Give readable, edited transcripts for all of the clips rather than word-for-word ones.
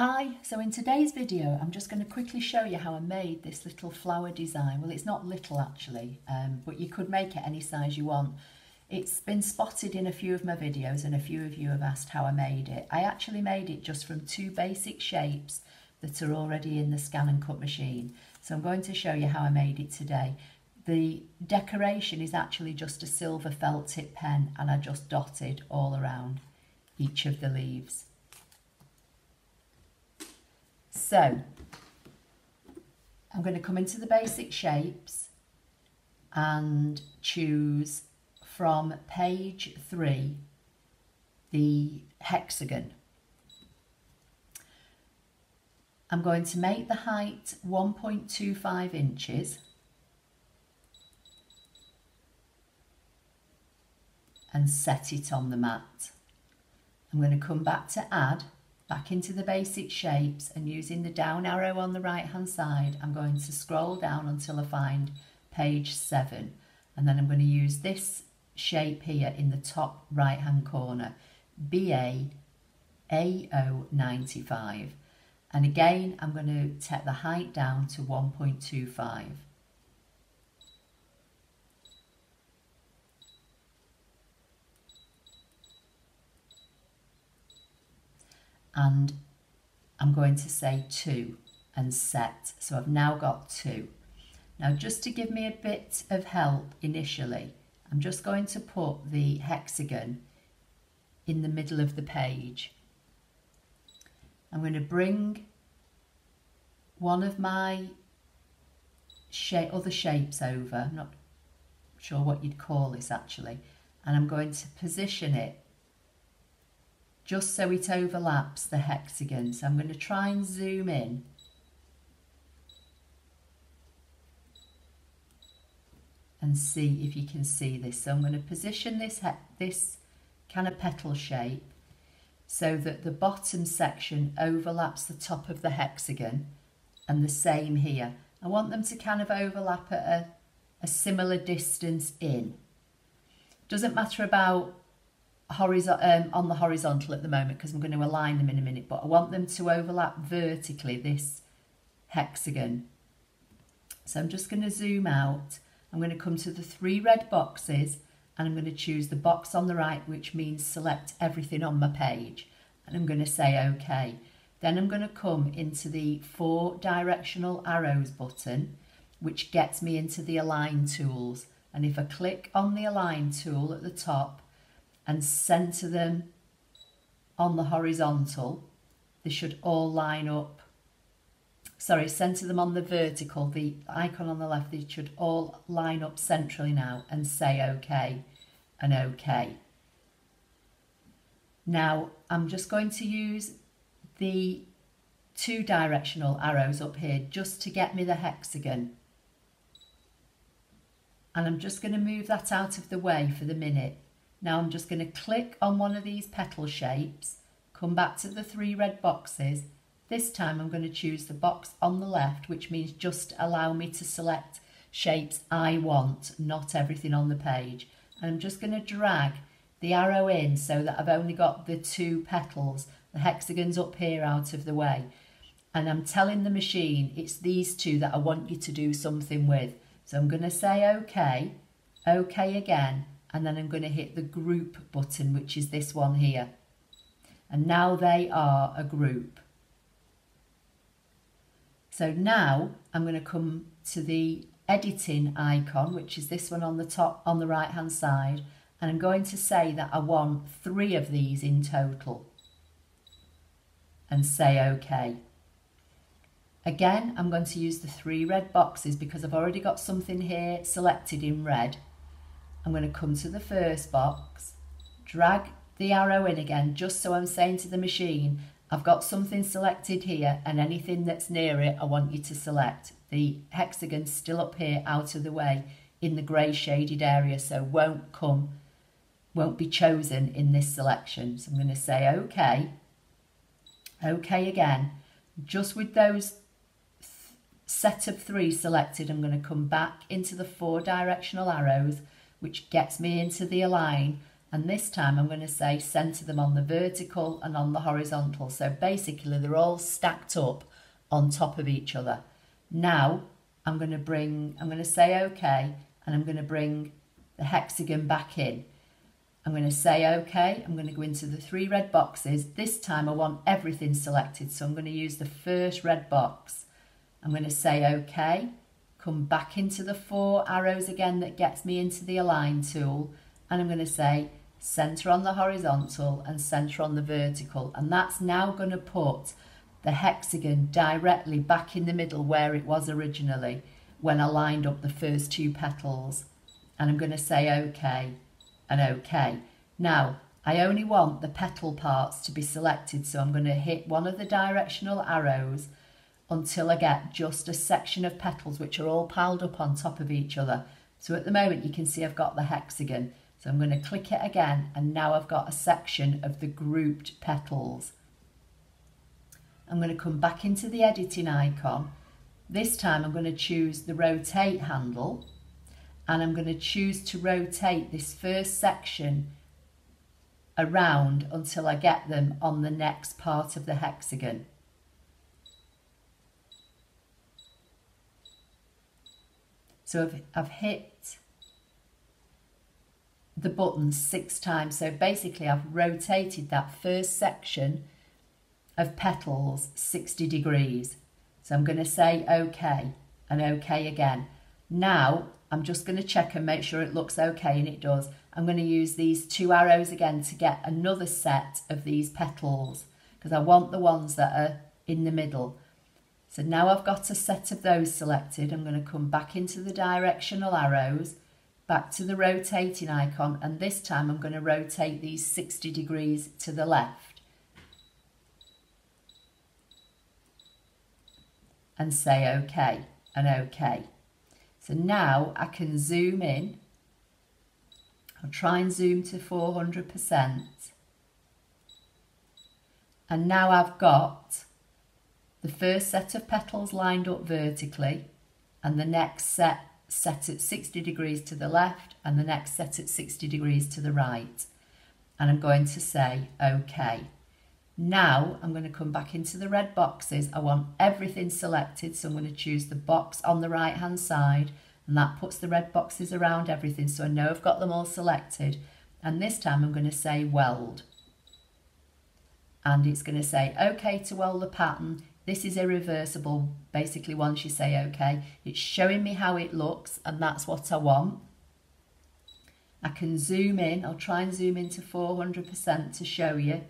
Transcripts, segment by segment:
Hi, so in today's video I'm just going to quickly show you how I made this little flower design. Well, it's not little actually, but you could make it any size you want. It's been spotted in a few of my videos and a few of you have asked how I made it. I actually made it just from two basic shapes that are already in the ScanNCut machine. So I'm going to show you how I made it today. The decoration is actually just a silver felt tip pen and I just dotted all around each of the leaves. So I'm going to come into the basic shapes and choose from page 3 the hexagon. I'm going to make the height 1.25 inches and set it on the mat. I'm going to come back to add back into the basic shapes, and using the down arrow on the right hand side I'm going to scroll down until I find page 7, and then I'm going to use this shape here in the top right hand corner, BA AO95, and again I'm going to take the height down to 1.25. And I'm going to say 2 and set. So I've now got 2. Now just to give me a bit of help initially, I'm just going to put the hexagon in the middle of the page. I'm going to bring one of my other shapes over, I'm not sure what you'd call this actually, and I'm going to position it just so it overlaps the hexagon. So I'm going to try and zoom in and see if you can see this. So I'm going to position this kind of petal shape so that the bottom section overlaps the top of the hexagon, and the same here. I want them to kind of overlap at a similar distance in. Doesn't matter about on the horizontal at the moment because I'm going to align them in a minute, but I want them to overlap vertically this hexagon. So I'm just going to zoom out. I'm going to come to the 3 red boxes and I'm going to choose the box on the right, which means select everything on my page, and I'm going to say OK. Then I'm going to come into the 4 directional arrows button, which gets me into the align tools, and if I click on the align tool at the top and centre them on the horizontal, they should all line up. Sorry, centre them on the vertical, the icon on the left, they should all line up centrally now, and say OK and OK. Now I'm just going to use the 2 directional arrows up here just to get me the hexagon, and I'm just going to move that out of the way for the minute. Now I'm just going to click on one of these petal shapes, come back to the 3 red boxes. This time I'm going to choose the box on the left, which means just allow me to select shapes I want, not everything on the page. And I'm just going to drag the arrow in so that I've only got the 2 petals, the hexagons up here out of the way. And I'm telling the machine it's these 2 that I want you to do something with. So I'm going to say OK, OK again, and then I'm going to hit the group button, which is this one here. And now they are a group. So now I'm going to come to the editing icon, which is this one on the top on the right hand side, and I'm going to say that I want 3 of these in total and say OK. Again, I'm going to use the 3 red boxes because I've already got something here selected in red. I'm going to come to the first box, drag the arrow in again, just so I'm saying to the machine, I've got something selected here and anything that's near it I want you to select. The hexagon's still up here out of the way in the grey shaded area, so won't be chosen in this selection. So I'm going to say OK, OK again. Just with those set of 3 selected, I'm going to come back into the 4 directional arrows, which gets me into the align, And this time I'm going to say centre them on the vertical and on the horizontal. So basically they're all stacked up on top of each other. Now I'm going to say OK, and I'm going to bring the hexagon back in. I'm going to say OK, I'm going to go into the 3 red boxes. This time I want everything selected, so I'm going to use the first red box. I'm going to say OK, come back into the 4 arrows again that gets me into the align tool, and I'm going to say centre on the horizontal and centre on the vertical, and that's now going to put the hexagon directly back in the middle where it was originally when I lined up the first 2 petals. And I'm going to say OK and OK. Now I only want the petal parts to be selected, so I'm going to hit one of the directional arrows until I get just a section of petals which are all piled up on top of each other. So at the moment you can see I've got the hexagon, so I'm going to click it again, and now I've got a section of the grouped petals. I'm going to come back into the editing icon. This time I'm going to choose the rotate handle, and I'm going to choose to rotate this first section around until I get them on the next part of the hexagon. So I've hit the button 6 times, so basically I've rotated that first section of petals 60 degrees. So I'm going to say OK and OK again. Now I'm just going to check and make sure it looks OK, and it does. I'm going to use these 2 arrows again to get another set of these petals, because I want the ones that are in the middle. So now I've got a set of those selected. I'm going to come back into the directional arrows, back to the rotating icon, and this time I'm going to rotate these 60 degrees to the left and say OK and OK. So now I can zoom in. I'll try and zoom to 400%. And now I've got the first set of petals lined up vertically, and the next set at 60 degrees to the left, and the next set at 60 degrees to the right. And I'm going to say OK. Now I'm going to come back into the red boxes. I want everything selected, so I'm going to choose the box on the right hand side, and that puts the red boxes around everything, so I know I've got them all selected. And this time I'm going to say weld, and it's going to say OK to weld the pattern. This is irreversible. Basically, once you say OK, it's showing me how it looks, and that's what I want. I can zoom in. I'll try and zoom into 400% to show you.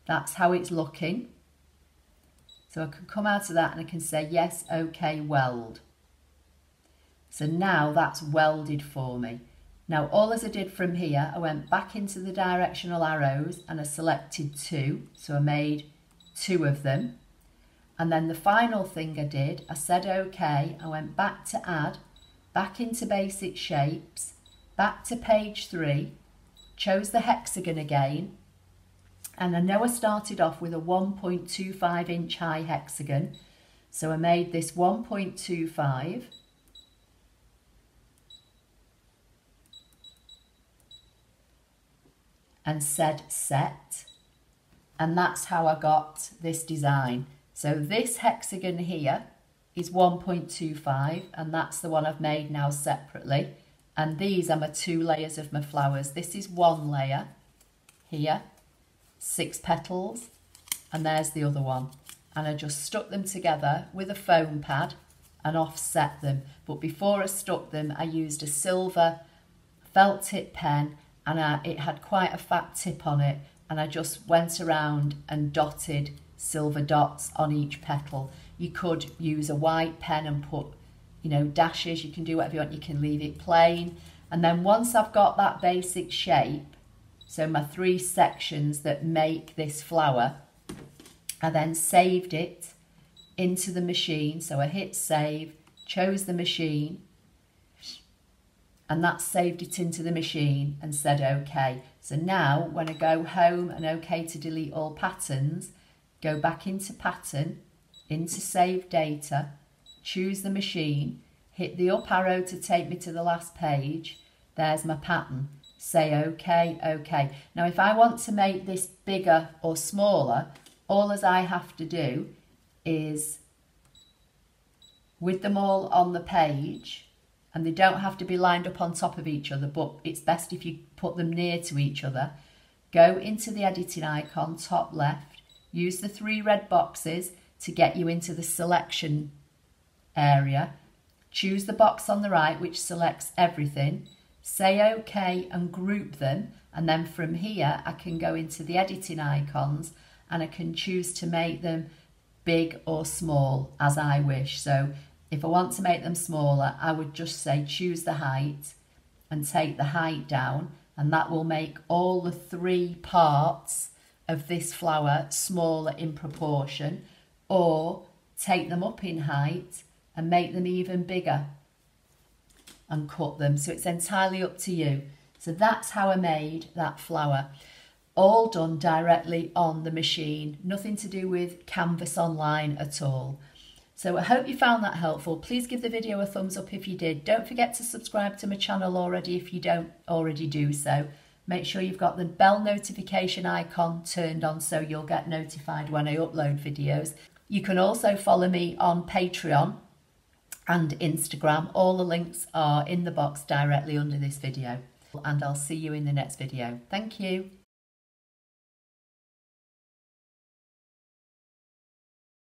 That's how it's looking. So I can come out of that and I can say yes, OK, weld. So now that's welded for me. Now all as I did from here, I went back into the directional arrows and I selected 2. So I made 2 of them. And then the final thing I did, I said OK, I went back to add, back into basic shapes, back to page 3, chose the hexagon again, and I know I started off with a 1.25 inch high hexagon, so I made this 1.25, and said set, and that's how I got this design. So this hexagon here is 1.25, and that's the one I've made now separately. And these are my 2 layers of my flowers. This is 1 layer here, 6 petals, and there's the other one. And I just stuck them together with a foam pad and offset them. But before I stuck them, I used a silver felt tip pen, and it had quite a fat tip on it, and I just went around and dotted silver dots on each petal. You could use a white pen and put, you know, dashes. You can do whatever you want. You can leave it plain. And then once I've got that basic shape, so my 3 sections that make this flower, I then saved it into the machine. So I hit save, chose the machine, and that saved it into the machine and said OK. So now when I go home and OK to delete all patterns, go back into pattern, into save data, choose the machine, hit the up arrow to take me to the last page. There's my pattern. say OK, OK. Now if I want to make this bigger or smaller, all as I have to do is, with them all on the page, and they don't have to be lined up on top of each other, but it's best if you put them near to each other, go into the editing icon, top left, use the 3 red boxes to get you into the selection area, choose the box on the right which selects everything, say OK and group them, and then from here I can go into the editing icons and I can choose to make them big or small as I wish. So if I want to make them smaller, I would just say choose the height and take the height down, and that will make all the 3 parts of this flower smaller in proportion, or take them up in height and make them even bigger and cut them. So it's entirely up to you. So that's how I made that flower. All done directly on the machine, nothing to do with Canvas Online at all. So I hope you found that helpful. Please give the video a thumbs up if you did. Don't forget to subscribe to my channel already if you don't already do so. Make sure you've got the bell notification icon turned on so you'll get notified when I upload videos. You can also follow me on Patreon and Instagram. All the links are in the box directly under this video. And I'll see you in the next video. Thank you.